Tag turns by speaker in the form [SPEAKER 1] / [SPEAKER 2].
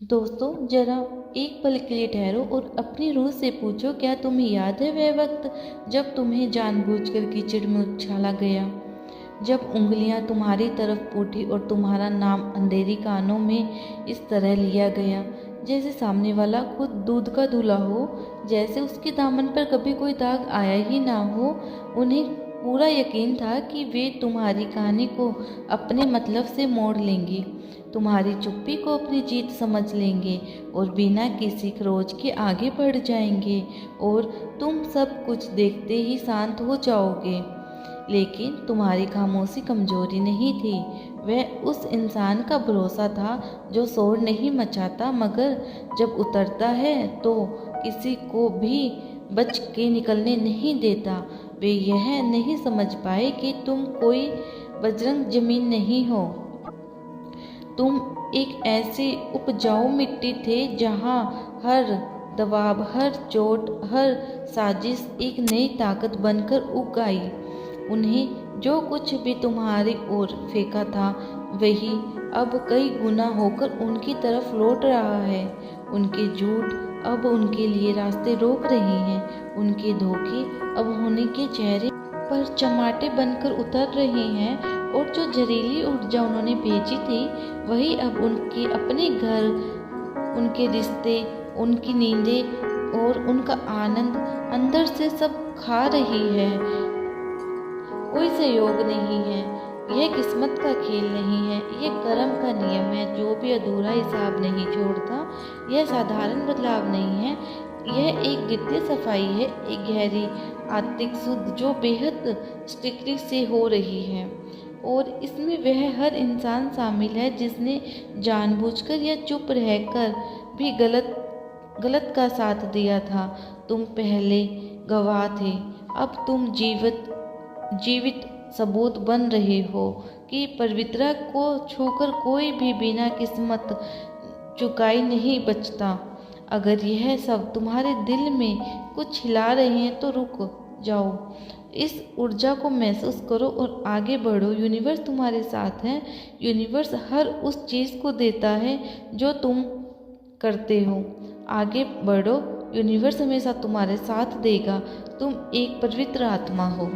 [SPEAKER 1] दोस्तों, जरा एक पल के लिए ठहरो और अपनी रूह से पूछो, क्या तुम्हें याद है वह वक्त जब तुम्हें जानबूझकर कीचड़ में उछाला गया, जब उंगलियां तुम्हारी तरफ उठी और तुम्हारा नाम अंधेरी कानों में इस तरह लिया गया जैसे सामने वाला खुद दूध का दूल्हा हो, जैसे उसके दामन पर कभी कोई दाग आया ही ना हो। उन्हें पूरा यकीन था कि वे तुम्हारी कहानी को अपने मतलब से मोड़ लेंगे, तुम्हारी चुप्पी को अपनी जीत समझ लेंगे और बिना किसी खरोच के आगे बढ़ जाएंगे और तुम सब कुछ देखते ही शांत हो जाओगे। लेकिन तुम्हारी खामोशी कमजोरी नहीं थी, वह उस इंसान का भरोसा था जो शोर नहीं मचाता मगर जब उतरता है तो किसी को भी बच के निकलने नहीं देता। वे यह नहीं समझ पाए कि तुम कोई बजरंग जमीन नहीं हो, तुम एक ऐसी उपजाऊ मिट्टी थे जहाँ हर दबाव, हर चोट, हर साजिश एक नई ताकत बनकर उग आई। उन्हें जो कुछ भी तुम्हारी ओर फेंका था वही अब कई गुना होकर उनकी तरफ लौट रहा है। उनके झूठ अब उनके लिए रास्ते रोक रहे हैं, उनके धोखे अब होने के चेहरे पर चमाटे बनकर उतर रहे हैं और जो जहरीली ऊर्जा उन्होंने भेजी थी वही अब उनके अपने घर, उनके रिश्ते, उनकी नींदें और उनका आनंद अंदर से सब खा रही है। कोई संयोग नहीं है, यह किस्मत का खेल नहीं है, यह कर्म का नियम है जो भी अधूरा हिसाब नहीं छोड़ता। यह साधारण बदलाव नहीं है, यह एक द्वितीय सफाई है, एक गहरी आत्मिक शुद्ध जो बेहद स्टिकरी से हो रही है। और इसमें वह हर इंसान शामिल है जिसने जानबूझकर या चुप रहकर भी गलत का साथ दिया था। तुम पहले गवाह थे, अब तुम जीवित सबूत बन रहे हो कि पवित्रता को छूकर कोई भी बिना किस्मत चुकाई नहीं बचता। अगर यह सब तुम्हारे दिल में कुछ हिला रहे हैं तो रुक जाओ, इस ऊर्जा को महसूस करो और आगे बढ़ो। यूनिवर्स तुम्हारे साथ है, यूनिवर्स हर उस चीज़ को देता है जो तुम करते हो। आगे बढ़ो, यूनिवर्स हमेशा तुम्हारे साथ देगा। तुम एक पवित्र आत्मा हो।